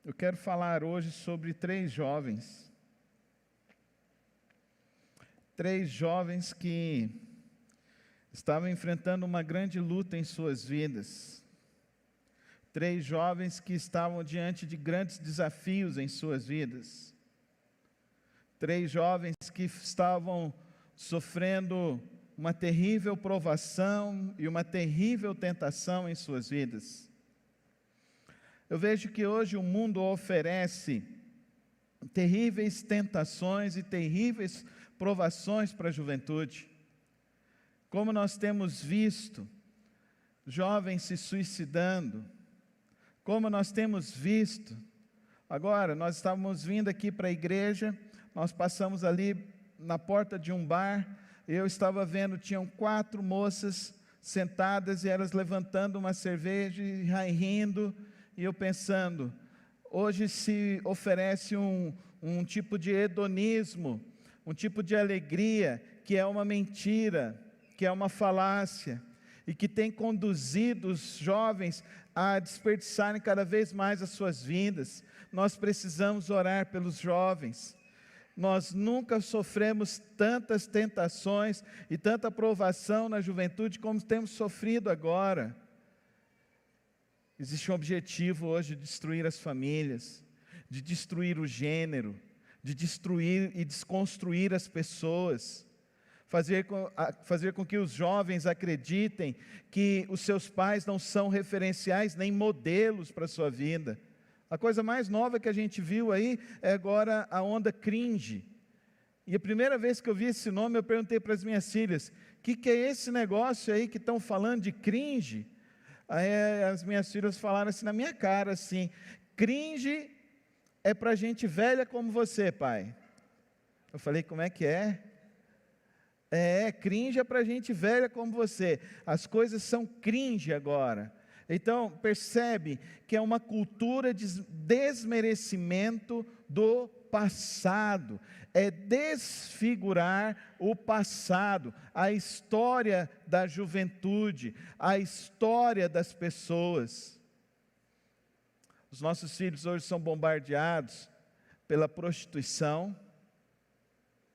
Eu quero falar hoje sobre três jovens. Três jovens que estavam enfrentando uma grande luta em suas vidas. Três jovens que estavam diante de grandes desafios em suas vidas. Três jovens que estavam sofrendo uma terrível provação e uma terrível tentação em suas vidas. Eu vejo que hoje o mundo oferece terríveis tentações e terríveis provações para a juventude. Como nós temos visto jovens se suicidando, como nós temos visto, agora nós estávamos vindo aqui para a igreja, nós passamos ali na porta de um bar, eu estava vendo, tinham 4 moças sentadas e elas levantando uma cerveja e rindo, e eu pensando, hoje se oferece um tipo de hedonismo, um tipo de alegria, que é uma mentira, que é uma falácia, e que tem conduzido os jovens a desperdiçarem cada vez mais as suas vidas. Nós precisamos orar pelos jovens. Nós nunca sofremos tantas tentações e tanta provação na juventude como temos sofrido agora. Existe um objetivo hoje de destruir as famílias, de destruir o gênero, de destruir e desconstruir as pessoas, fazer com que os jovens acreditem que os seus pais não são referenciais nem modelos para a sua vida. A coisa mais nova que a gente viu aí é agora a onda cringe. E a primeira vez que eu vi esse nome, eu perguntei para as minhas filhas, o que é esse negócio aí que estão falando de cringe? Aí as minhas filhas falaram assim na minha cara, assim, cringe é para gente velha como você, pai. Eu falei, como é que é? Cringe é para gente velha como você. As coisas são cringe agora. Então, percebe que é uma cultura de desmerecimento do passado, é desfigurar o passado, a história da juventude, a história das pessoas. Os nossos filhos hoje são bombardeados pela prostituição,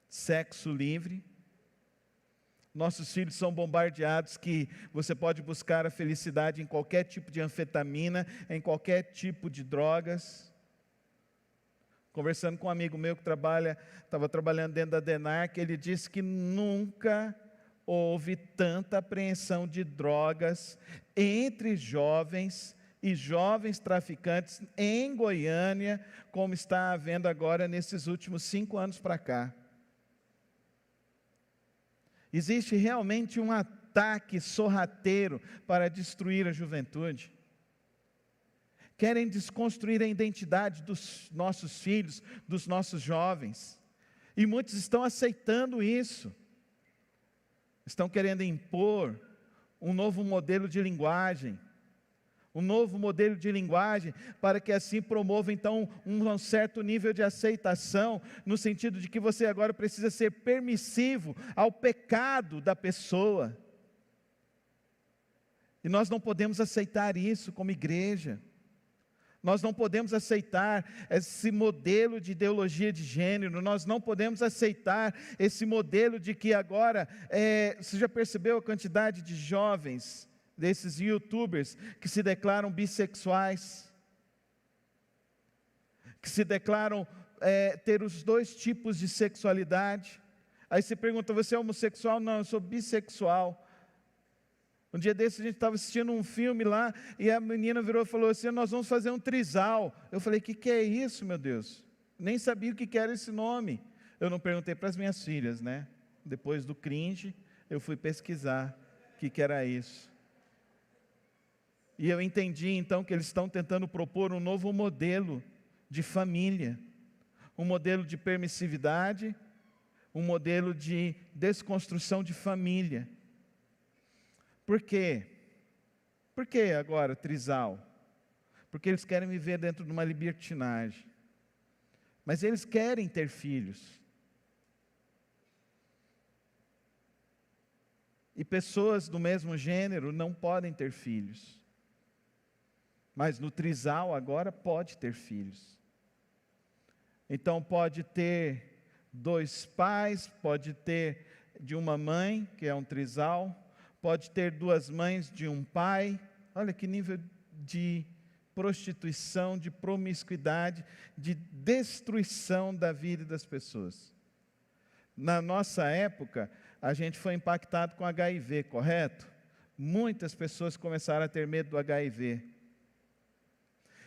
sexo livre. Nossos filhos são bombardeados que você pode buscar a felicidade em qualquer tipo de anfetamina, em qualquer tipo de drogas. Conversando com um amigo meu que estava trabalhando dentro da DENARC, ele disse que nunca houve tanta apreensão de drogas entre jovens e jovens traficantes em Goiânia, como está havendo agora nesses últimos 5 anos para cá. Existe realmente um ataque sorrateiro para destruir a juventude. Querem desconstruir a identidade dos nossos filhos, dos nossos jovens. E muitos estão aceitando isso. Estão querendo impor um novo modelo de linguagem. Um novo modelo de linguagem para que assim promova então um certo nível de aceitação, no sentido de que você agora precisa ser permissivo ao pecado da pessoa. E nós não podemos aceitar isso como igreja. Nós não podemos aceitar esse modelo de ideologia de gênero, nós não podemos aceitar esse modelo de que agora, você já percebeu a quantidade de jovens, desses youtubers, que se declaram bissexuais, que se declaram ter os 2 tipos de sexualidade. Aí você pergunta, você é homossexual? Não, eu sou bissexual. Um dia desse a gente estava assistindo um filme lá, e a menina virou e falou assim, nós vamos fazer um trisal. Eu falei, o que é isso, meu Deus? Nem sabia o que era esse nome. Eu não perguntei para as minhas filhas, né? Depois do cringe, eu fui pesquisar o que era isso. E eu entendi então que eles estão tentando propor um novo modelo de família, um modelo de permissividade, um modelo de desconstrução de família. Por quê? Por que agora trisal? Porque eles querem viver dentro de uma libertinagem. Mas eles querem ter filhos. E pessoas do mesmo gênero não podem ter filhos. Mas no trisal agora pode ter filhos. Então pode ter 2 pais, pode ter de uma mãe, que é um trisal, pode ter 2 mães de um pai. Olha que nível de prostituição, de promiscuidade, de destruição da vida das pessoas. Na nossa época, a gente foi impactado com HIV, correto? Muitas pessoas começaram a ter medo do HIV.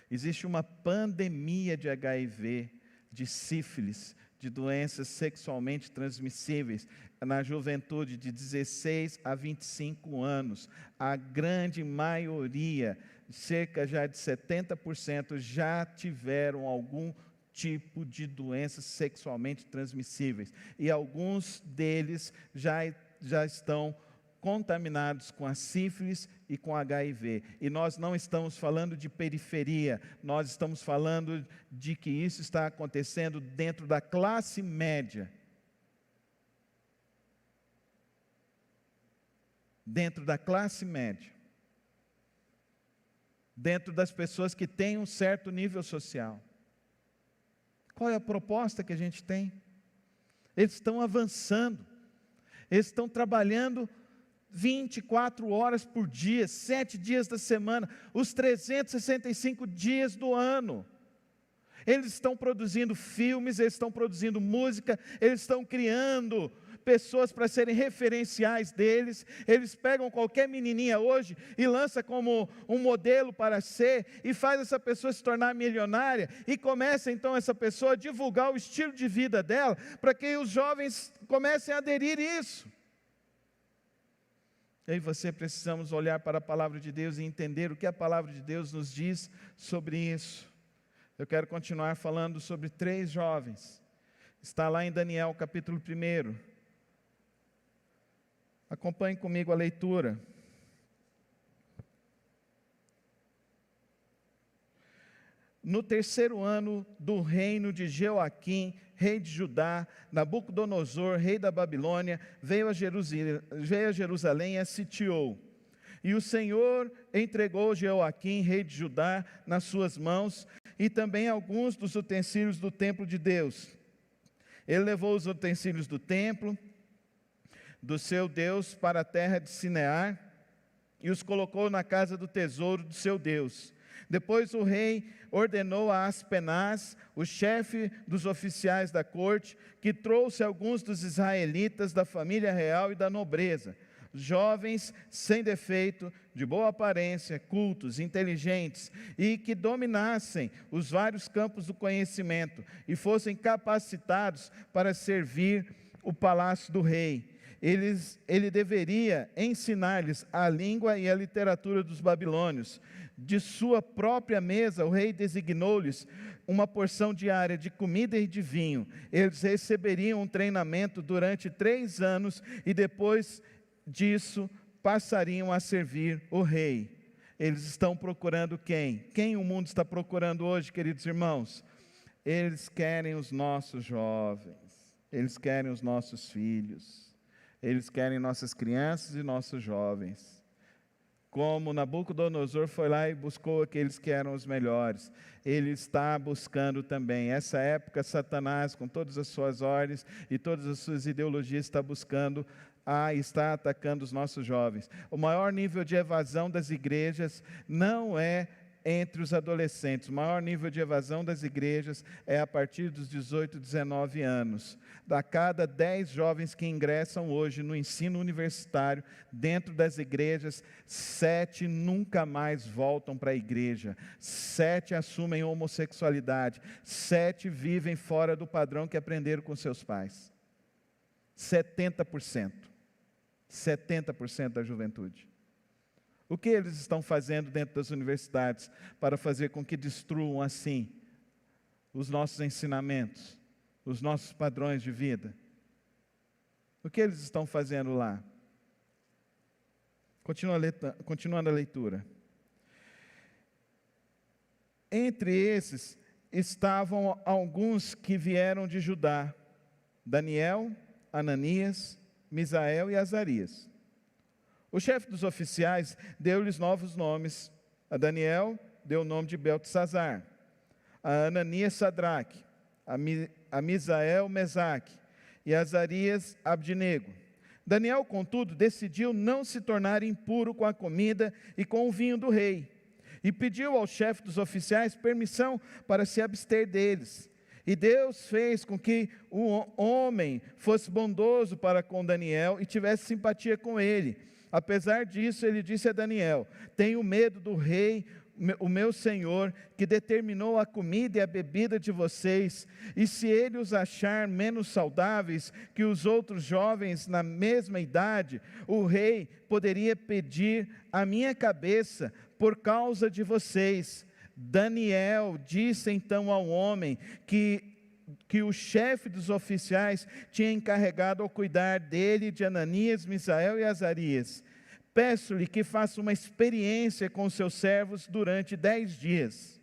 Existe uma pandemia de HIV, de sífilis, de doenças sexualmente transmissíveis na juventude de 16 a 25 anos. A grande maioria, cerca já de 70%, já tiveram algum tipo de doenças sexualmente transmissíveis. E alguns deles já estão contaminados com a sífilis e com HIV. E nós não estamos falando de periferia, nós estamos falando de que isso está acontecendo dentro da classe média. Dentro da classe média. Dentro das pessoas que têm um certo nível social. Qual é a proposta que a gente tem? Eles estão avançando. Eles estão trabalhando 24 horas por dia, 7 dias da semana, os 365 dias do ano. Eles estão produzindo filmes, eles estão produzindo música, eles estão criando pessoas para serem referenciais deles. Eles pegam qualquer menininha hoje e lança como um modelo para ser, e faz essa pessoa se tornar milionária, e começa então essa pessoa a divulgar o estilo de vida dela, para que os jovens comecem a aderir a isso. Eu e você precisamos olhar para a palavra de Deus e entender o que a palavra de Deus nos diz sobre isso. Eu quero continuar falando sobre 3 jovens. Está lá em Daniel capítulo 1. Acompanhe comigo a leitura. No terceiro ano do reino de Jeoaquim, rei de Judá, Nabucodonosor, rei da Babilônia, veio a Jerusalém e a sitiou. E o Senhor entregou Jeoaquim, rei de Judá, nas suas mãos, e também alguns dos utensílios do templo de Deus. Ele levou os utensílios do templo, do seu Deus, para a terra de Sinear, e os colocou na casa do tesouro do seu Deus. Depois o rei ordenou a Aspenaz, o chefe dos oficiais da corte, que trouxe alguns dos israelitas da família real e da nobreza, jovens sem defeito, de boa aparência, cultos, inteligentes, e que dominassem os vários campos do conhecimento, e fossem capacitados para servir o palácio do rei. Ele deveria ensinar-lhes a língua e a literatura dos babilônios. De sua própria mesa, o rei designou-lhes uma porção diária de comida e de vinho. Eles receberiam um treinamento durante 3 anos e depois disso passariam a servir o rei. Eles estão procurando quem? Quem o mundo está procurando hoje, queridos irmãos? Eles querem os nossos jovens, eles querem os nossos filhos, eles querem nossas crianças e nossos jovens. Como Nabucodonosor foi lá e buscou aqueles que eram os melhores, ele está buscando também. Essa época, Satanás, com todas as suas ordens e todas as suas ideologias, está atacando os nossos jovens. O maior nível de evasão das igrejas não é entre os adolescentes. O maior nível de evasão das igrejas é a partir dos 18, 19 anos. Da cada 10 jovens que ingressam hoje no ensino universitário, dentro das igrejas, 7 nunca mais voltam para a igreja. 7 assumem homossexualidade. 7 vivem fora do padrão que aprenderam com seus pais. 70%. 70% da juventude. O que eles estão fazendo dentro das universidades para fazer com que destruam assim os nossos ensinamentos, os nossos padrões de vida? O que eles estão fazendo lá? Continuando a leitura. Entre esses estavam alguns que vieram de Judá: Daniel, Ananias, Misael e Azarias. O chefe dos oficiais deu-lhes novos nomes. A Daniel deu o nome de Beltesazar, a Ananias Sadraque, a Misael Mesaque e a Azarias Abdinego. Daniel, contudo, decidiu não se tornar impuro com a comida e com o vinho do rei, e pediu ao chefe dos oficiais permissão para se abster deles. E Deus fez com que o homem fosse bondoso para com Daniel e tivesse simpatia com ele. Apesar disso, ele disse a Daniel: tenho medo do rei, o meu senhor, que determinou a comida e a bebida de vocês, e se ele os achar menos saudáveis que os outros jovens na mesma idade, o rei poderia pedir a minha cabeça por causa de vocês. Daniel disse então ao homem que o chefe dos oficiais tinha encarregado ao cuidar dele, de Ananias, Misael e Azarias: peço-lhe que faça uma experiência com seus servos durante 10 dias.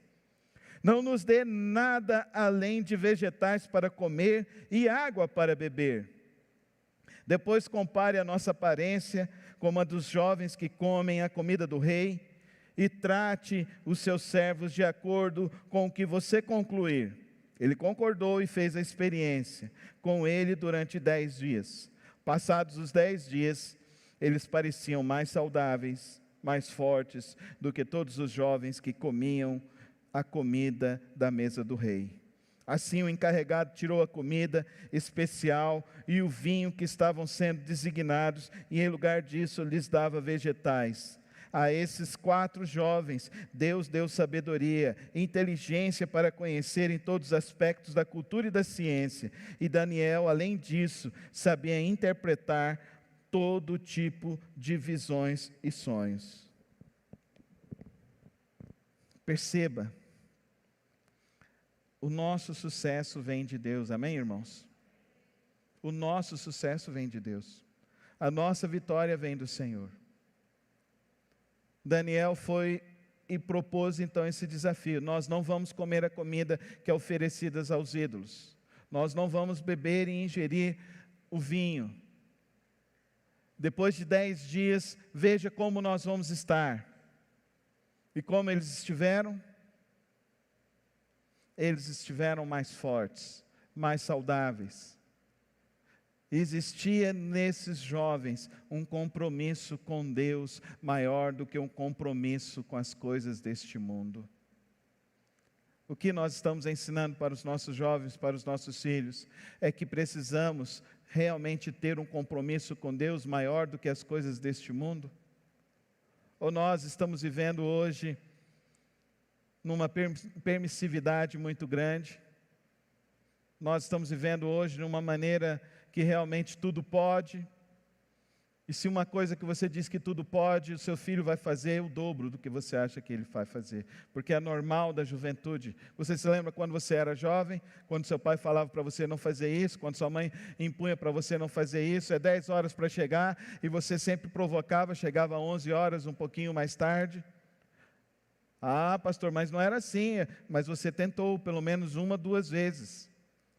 Não nos dê nada além de vegetais para comer e água para beber. Depois compare a nossa aparência como a dos jovens que comem a comida do rei, e trate os seus servos de acordo com o que você concluir. Ele concordou e fez a experiência com ele durante 10 dias. Passados os 10 dias, eles pareciam mais saudáveis, mais fortes do que todos os jovens que comiam a comida da mesa do rei. Assim o encarregado tirou a comida especial e o vinho que estavam sendo designados, e em lugar disso lhes dava vegetais. A esses 4 jovens, Deus deu sabedoria, inteligência para conhecerem todos os aspectos da cultura e da ciência. E Daniel, além disso, sabia interpretar todo tipo de visões e sonhos. Perceba, o nosso sucesso vem de Deus, amém, irmãos? O nosso sucesso vem de Deus. A nossa vitória vem do Senhor. Daniel foi e propôs então esse desafio: nós não vamos comer a comida que é oferecida aos ídolos, nós não vamos beber e ingerir o vinho. Depois de 10 dias, veja como nós vamos estar. E como eles estiveram? Eles estiveram mais fortes, mais saudáveis. Existia nesses jovens um compromisso com Deus maior do que um compromisso com as coisas deste mundo. O que nós estamos ensinando para os nossos jovens, para os nossos filhos, é que precisamos realmente ter um compromisso com Deus maior do que as coisas deste mundo? Ou nós estamos vivendo hoje numa permissividade muito grande? Nós estamos vivendo hoje numa maneira que realmente tudo pode, e se uma coisa que você diz que tudo pode, o seu filho vai fazer o dobro do que você acha que ele vai fazer, porque é normal da juventude. Você se lembra quando você era jovem, quando seu pai falava para você não fazer isso, quando sua mãe impunha para você não fazer isso, é 10 horas para chegar, e você sempre provocava, chegava às 11 horas, um pouquinho mais tarde. Ah, pastor, mas não era assim, mas você tentou pelo menos 1, 2 vezes,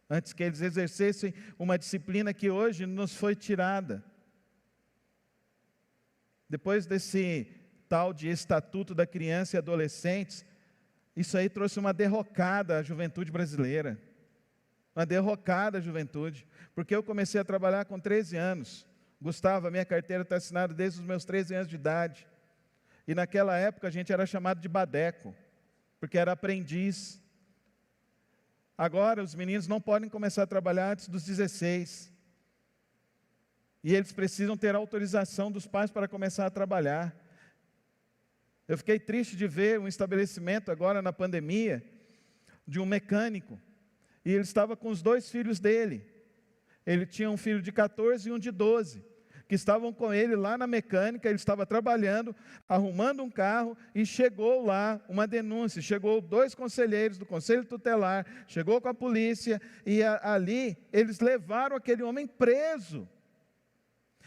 antes que eles exercessem uma disciplina que hoje nos foi tirada. Depois desse tal de Estatuto da Criança e Adolescentes, isso aí trouxe uma derrocada à juventude brasileira. Uma derrocada à juventude. Porque eu comecei a trabalhar com 13 anos. Gustavo, a minha carteira está assinada desde os meus 13 anos de idade. E naquela época a gente era chamado de badeco, porque era aprendiz. Agora os meninos não podem começar a trabalhar antes dos 16. E eles precisam ter autorização dos pais para começar a trabalhar. Eu fiquei triste de ver um estabelecimento agora na pandemia, de um mecânico, e ele estava com os 2 filhos dele. Ele tinha um filho de 14 e um de 12, que estavam com ele lá na mecânica. Ele estava trabalhando, arrumando um carro, e chegou lá uma denúncia. Chegou 2 conselheiros do Conselho Tutelar, chegou com a polícia, e ali eles levaram aquele homem preso.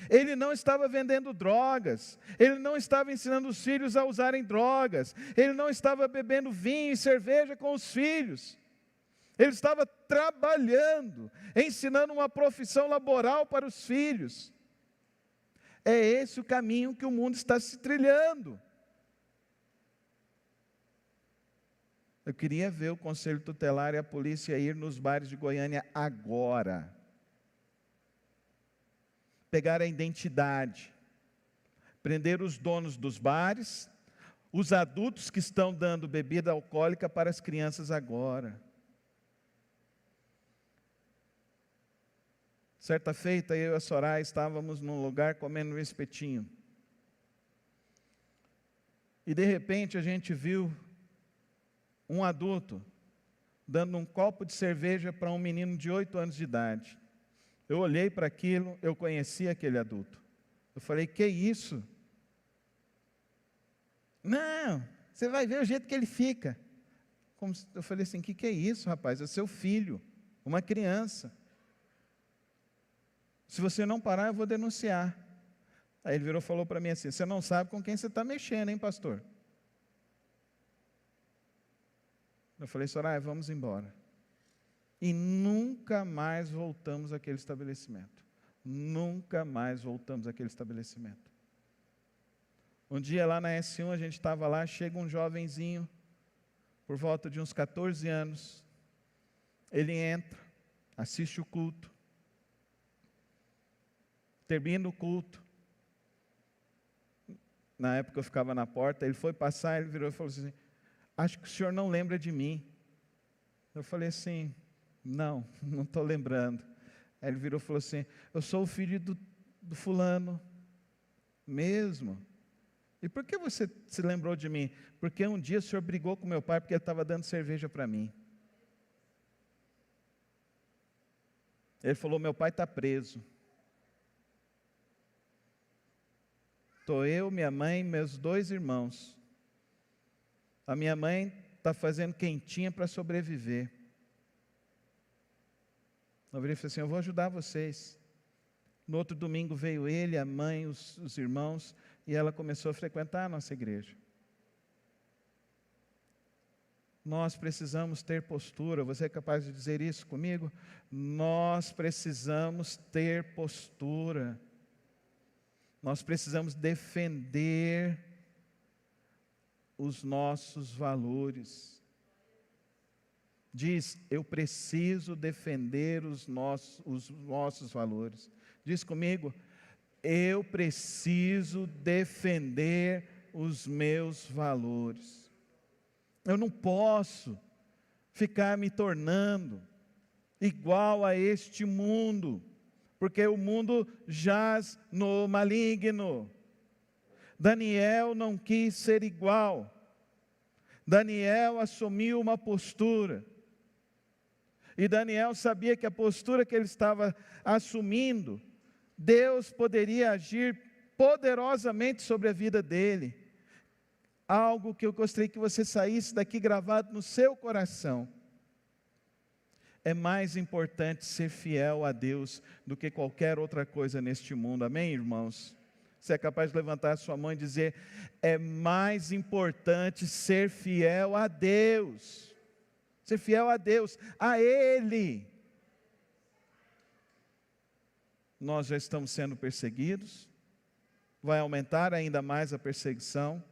Ele não estava vendendo drogas, ele não estava ensinando os filhos a usarem drogas, ele não estava bebendo vinho e cerveja com os filhos, ele estava trabalhando, ensinando uma profissão laboral para os filhos. É esse o caminho que o mundo está se trilhando. Eu queria ver o Conselho Tutelar e a polícia ir nos bares de Goiânia agora. Pegar a identidade, prender os donos dos bares, os adultos que estão dando bebida alcoólica para as crianças agora. Certa feita, eu e a Soraya estávamos num lugar comendo um espetinho. E de repente a gente viu um adulto dando um copo de cerveja para um menino de 8 anos de idade. Eu olhei para aquilo, eu conheci aquele adulto. Eu falei, que isso? Não, você vai ver o jeito que ele fica. Eu falei assim, que é isso, rapaz? É seu filho, uma criança. Se você não parar, eu vou denunciar. Aí ele virou e falou para mim assim, você não sabe com quem você está mexendo, hein, pastor? Eu falei, Soraya, vamos embora. E nunca mais voltamos àquele estabelecimento. Nunca mais voltamos àquele estabelecimento. Um dia lá na S1, a gente estava lá, chega um jovenzinho, por volta de uns 14 anos, ele entra, assiste o culto, termina o culto, na época eu ficava na porta, ele foi passar, ele virou e falou assim, acho que o senhor não lembra de mim. Eu falei assim, não estou lembrando. Aí ele virou e falou assim, eu sou o filho do fulano, mesmo. E por que você se lembrou de mim? Porque um dia o senhor brigou com meu pai, porque ele estava dando cerveja para mim. Ele falou, meu pai está preso. Estou eu, minha mãe, meus 2 irmãos. A minha mãe está fazendo quentinha para sobreviver. Eu falei assim, eu vou ajudar vocês. No outro domingo veio ele, a mãe, os irmãos, e ela começou a frequentar a nossa igreja. Nós precisamos ter postura. Você é capaz de dizer isso comigo? Nós precisamos ter postura. Nós precisamos defender os nossos valores. Diz, eu preciso defender os nossos valores. Diz comigo, eu preciso defender os meus valores. Eu não posso ficar me tornando igual a este mundo, porque o mundo jaz no maligno. Daniel não quis ser igual. Daniel assumiu uma postura. E Daniel sabia que a postura que ele estava assumindo, Deus poderia agir poderosamente sobre a vida dele. Algo que eu gostaria que você saísse daqui gravado no seu coração. É mais importante ser fiel a Deus do que qualquer outra coisa neste mundo. Amém, irmãos? Você é capaz de levantar a sua mão e dizer, é mais importante ser fiel a Deus. Ser fiel a Deus, a Ele. Nós já estamos sendo perseguidos, vai aumentar ainda mais a perseguição,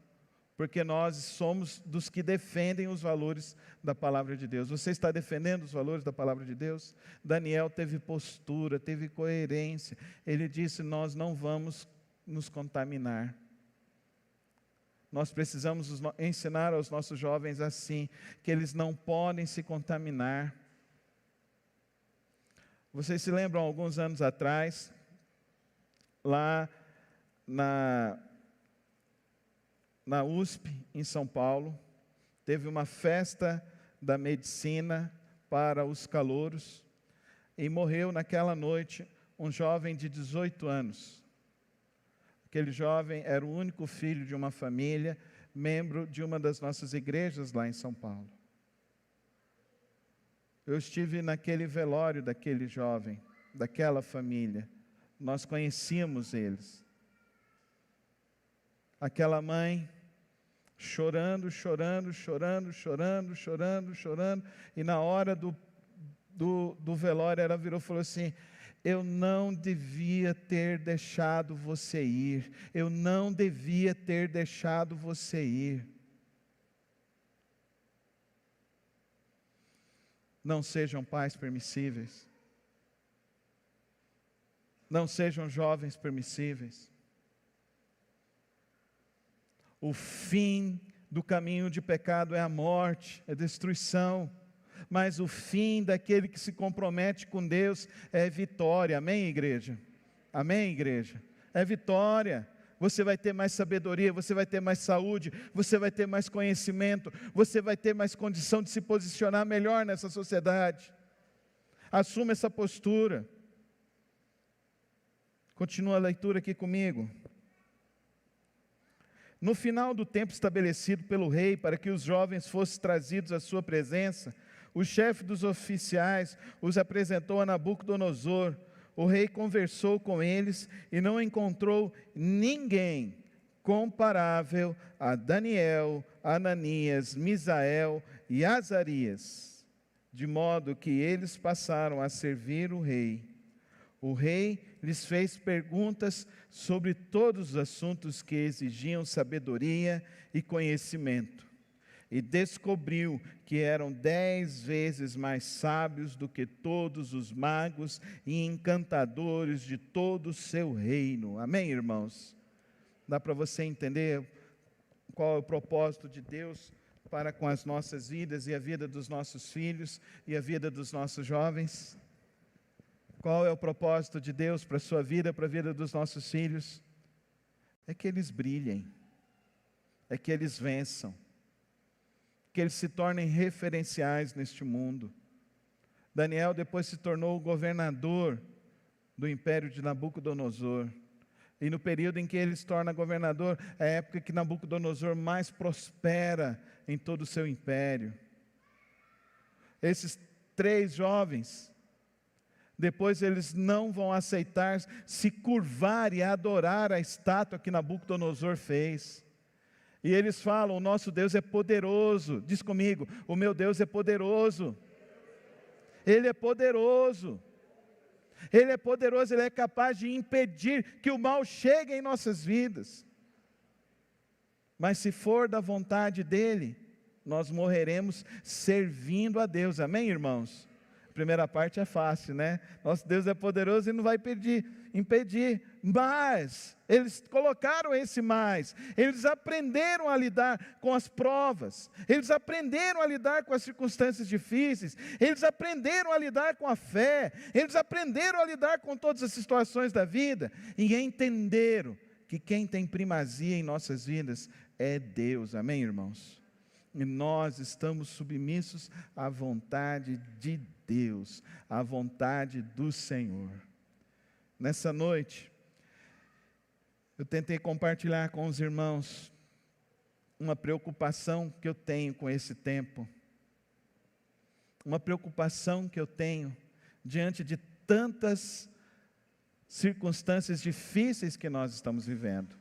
porque nós somos dos que defendem os valores da palavra de Deus. Você está defendendo os valores da palavra de Deus? Daniel teve postura, teve coerência. Ele disse, nós não vamos nos contaminar. Nós precisamos ensinar aos nossos jovens assim, que eles não podem se contaminar. Vocês se lembram, alguns anos atrás, lá na USP, em São Paulo, teve uma festa da medicina para os calouros, e morreu naquela noite um jovem de 18 anos. Aquele jovem era o único filho de uma família, membro de uma das nossas igrejas lá em São Paulo. Eu estive naquele velório daquele jovem, daquela família. Nós conhecíamos eles. Aquela mãe chorando, e na hora do velório ela virou e falou assim, eu não devia ter deixado você ir, eu não devia ter deixado você ir. Não sejam pais permissíveis. Não sejam jovens permissíveis. O fim do caminho de pecado é a morte, é destruição. Mas o fim daquele que se compromete com Deus é vitória. Amém, igreja? Amém, igreja? É vitória. Você vai ter mais sabedoria, você vai ter mais saúde, você vai ter mais conhecimento, você vai ter mais condição de se posicionar melhor nessa sociedade. Assuma essa postura. Continua a leitura aqui comigo. No final do tempo estabelecido pelo rei para que os jovens fossem trazidos à sua presença, o chefe dos oficiais os apresentou a Nabucodonosor. O rei conversou com eles e não encontrou ninguém comparável a Daniel, Ananias, Misael e Azarias, de modo que eles passaram a servir o rei. O rei lhes fez perguntas sobre todos os assuntos que exigiam sabedoria e conhecimento, e descobriu que eram 10 vezes mais sábios do que todos os magos e encantadores de todo o seu reino. Amém, irmãos? Dá para você entender qual é o propósito de Deus para com as nossas vidas e a vida dos nossos filhos e a vida dos nossos jovens? Qual é o propósito de Deus para a sua vida, para a vida dos nossos filhos? É que eles brilhem, é que eles vençam, que eles se tornem referenciais neste mundo. Daniel depois se tornou o governador do império de Nabucodonosor. E no período em que ele se torna governador, é a época que Nabucodonosor mais prospera em todo o seu império. Esses 3 jovens, depois eles não vão aceitar se curvar e adorar a estátua que Nabucodonosor fez. E eles falam: o nosso Deus é poderoso. Diz comigo: o meu Deus é poderoso. Ele é poderoso. Ele é poderoso, Ele é capaz de impedir que o mal chegue em nossas vidas. Mas se for da vontade dEle, nós morreremos servindo a Deus. Amém, irmãos? A primeira parte é fácil, né? Nosso Deus é poderoso e não vai impedir. Mas, eles colocaram esse mais. Eles aprenderam a lidar com as provas. Eles aprenderam a lidar com as circunstâncias difíceis. Eles aprenderam a lidar com a fé. Eles aprenderam a lidar com todas as situações da vida. E entenderam que quem tem primazia em nossas vidas é Deus. Amém, irmãos? E nós estamos submissos à vontade de Deus, à vontade do Senhor. Nessa noite, eu tentei compartilhar com os irmãos uma preocupação que eu tenho com esse tempo, uma preocupação que eu tenho diante de tantas circunstâncias difíceis que nós estamos vivendo.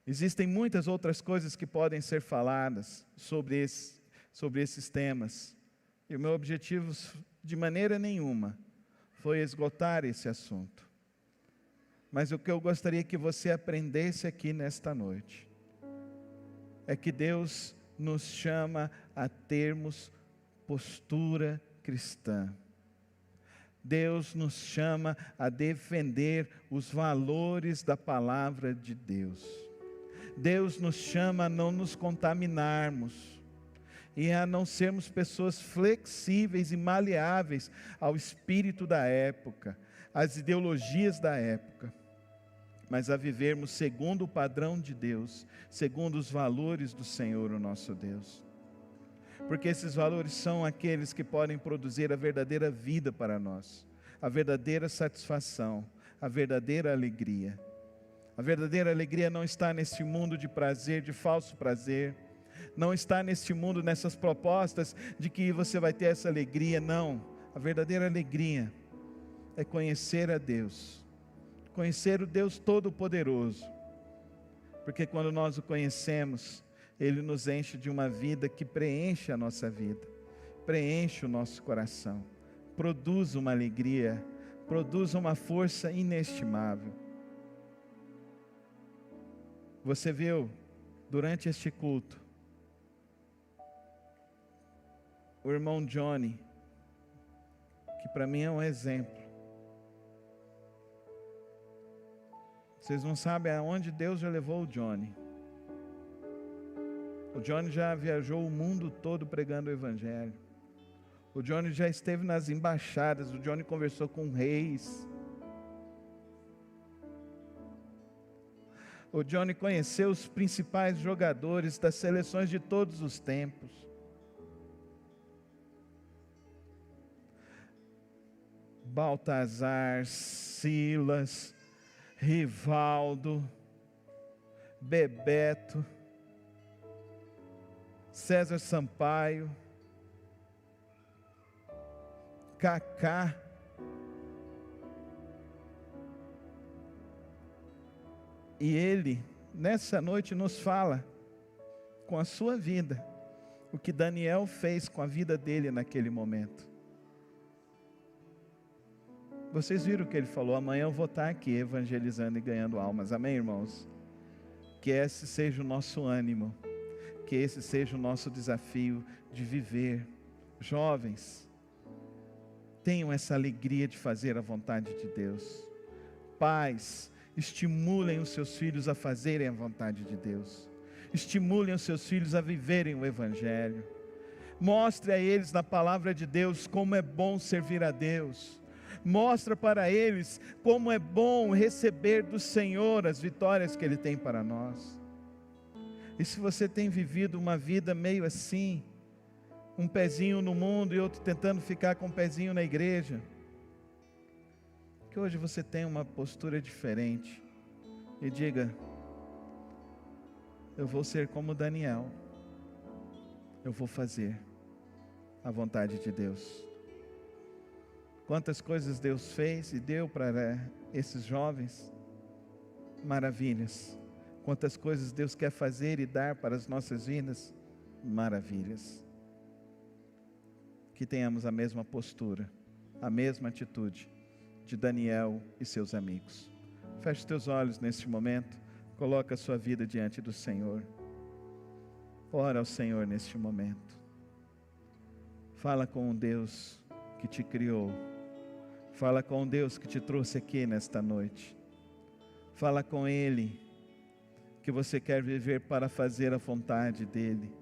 Existem muitas outras coisas que podem ser faladas sobre esses temas, e o meu objetivo, de maneira nenhuma, foi esgotar esse assunto. Mas o que eu gostaria que você aprendesse aqui nesta noite é que Deus nos chama a termos postura cristã. Deus nos chama a defender os valores da palavra de Deus. Deus nos chama a não nos contaminarmos e a não sermos pessoas flexíveis e maleáveis ao espírito da época, às ideologias da época, mas a vivermos segundo o padrão de Deus, segundo os valores do Senhor, o nosso Deus. Porque esses valores são aqueles que podem produzir a verdadeira vida para nós, a verdadeira satisfação, a verdadeira alegria. A verdadeira alegria não está neste mundo de prazer, de falso prazer, não está neste mundo, nessas propostas de que você vai ter essa alegria, não. A verdadeira alegria é conhecer a Deus, conhecer o Deus Todo-Poderoso, porque quando nós o conhecemos, Ele nos enche de uma vida que preenche a nossa vida, preenche o nosso coração, produz uma alegria, produz uma força inestimável. Você viu, durante este culto, o irmão Johnny, que para mim é um exemplo. Vocês não sabem aonde Deus já levou o Johnny. O Johnny já viajou o mundo todo pregando o Evangelho. O Johnny já esteve nas embaixadas. O Johnny conversou com reis. O Johnny conheceu os principais jogadores das seleções de todos os tempos. Baltazar, Silas, Rivaldo, Bebeto, César Sampaio, Kaká, e ele, nessa noite, nos fala, com a sua vida, o que Daniel fez com a vida dele naquele momento. Vocês viram o que ele falou? Amanhã eu vou estar aqui evangelizando e ganhando almas. Amém, irmãos? Que esse seja o nosso ânimo, que esse seja o nosso desafio de viver. Jovens, tenham essa alegria de fazer a vontade de Deus. Pais, estimulem os seus filhos a fazerem a vontade de Deus. Estimulem os seus filhos a viverem o Evangelho. Mostre a eles na palavra de Deus como é bom servir a Deus. Mostra para eles como é bom receber do Senhor as vitórias que Ele tem para nós. E se você tem vivido uma vida meio assim, um pezinho no mundo e outro tentando ficar com um pezinho na igreja, que hoje você tenha uma postura diferente e diga: eu vou ser como Daniel, eu vou fazer a vontade de Deus. Quantas coisas Deus fez e deu para esses jovens, maravilhas. Quantas coisas Deus quer fazer e dar para as nossas vidas, maravilhas. Que tenhamos a mesma postura, a mesma atitude de Daniel e seus amigos. Feche os teus olhos neste momento, coloca a sua vida diante do Senhor. Ora ao Senhor neste momento. Fala com o Deus que te criou. Fala com o Deus que te trouxe aqui nesta noite. Fala com Ele que você quer viver para fazer a vontade dEle.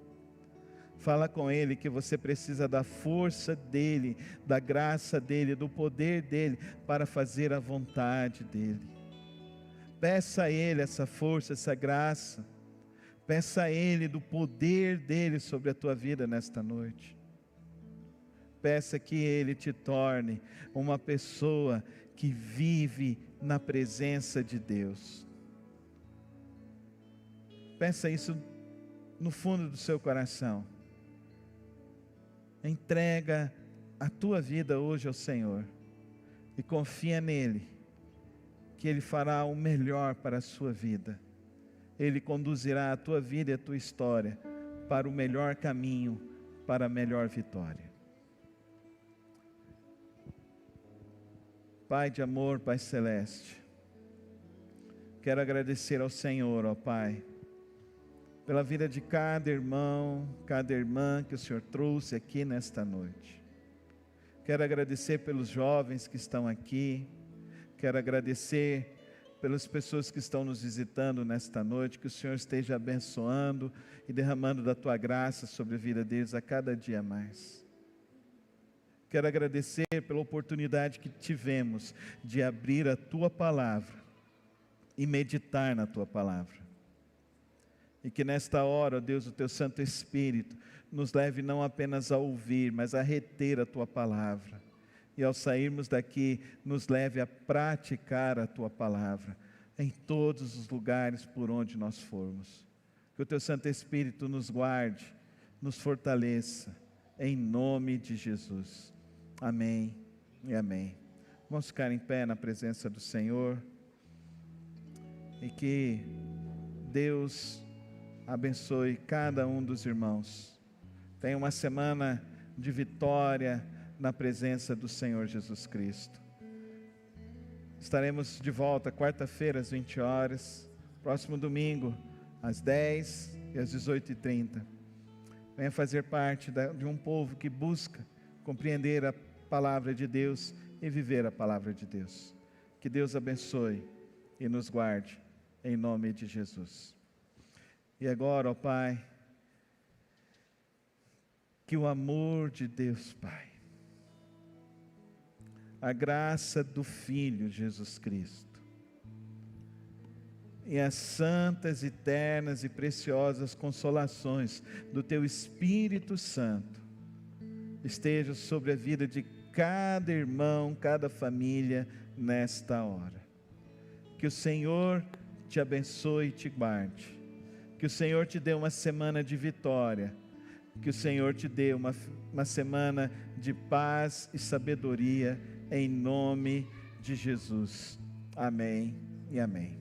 Fala com Ele que você precisa da força dEle, da graça dEle, do poder dEle para fazer a vontade dEle. Peça a Ele essa força, essa graça. Peça a Ele do poder dEle sobre a tua vida nesta noite. Peça que Ele te torne uma pessoa que vive na presença de Deus. Peça isso no fundo do seu coração. Entrega a tua vida hoje ao Senhor e confia nele, que Ele fará o melhor para a sua vida. Ele conduzirá a tua vida e a tua história para o melhor caminho, para a melhor vitória. Pai de amor, Pai celeste, quero agradecer ao Senhor, ó Pai, pela vida de cada irmão, cada irmã que o Senhor trouxe aqui nesta noite. Quero agradecer pelos jovens que estão aqui, quero agradecer pelas pessoas que estão nos visitando nesta noite, que o Senhor esteja abençoando e derramando da Tua graça sobre a vida deles a cada dia mais. Quero agradecer pela oportunidade que tivemos de abrir a Tua Palavra e meditar na Tua Palavra. E que nesta hora, ó Deus, o Teu Santo Espírito nos leve não apenas a ouvir, mas a reter a Tua Palavra. E ao sairmos daqui, nos leve a praticar a Tua Palavra em todos os lugares por onde nós formos. Que o Teu Santo Espírito nos guarde, nos fortaleça, em nome de Jesus. Amém e amém. Vamos ficar em pé na presença do Senhor. E que Deus abençoe cada um dos irmãos. Tenha uma semana de vitória na presença do Senhor Jesus Cristo. Estaremos de volta quarta-feira às 20 horas, próximo domingo às 10 e às 18h30. Venha fazer parte de um povo que busca compreender a palavra de Deus e viver a palavra de Deus. Que Deus abençoe e nos guarde, em nome de Jesus. E agora, ó Pai, que o amor de Deus Pai, a graça do Filho Jesus Cristo, e as santas, eternas e preciosas consolações do Teu Espírito Santo estejam sobre a vida de cada irmão, cada família nesta hora. Que o Senhor te abençoe e te guarde. Que o Senhor te dê uma semana de vitória. Que o Senhor te dê uma semana de paz e sabedoria, em nome de Jesus. Amém e amém.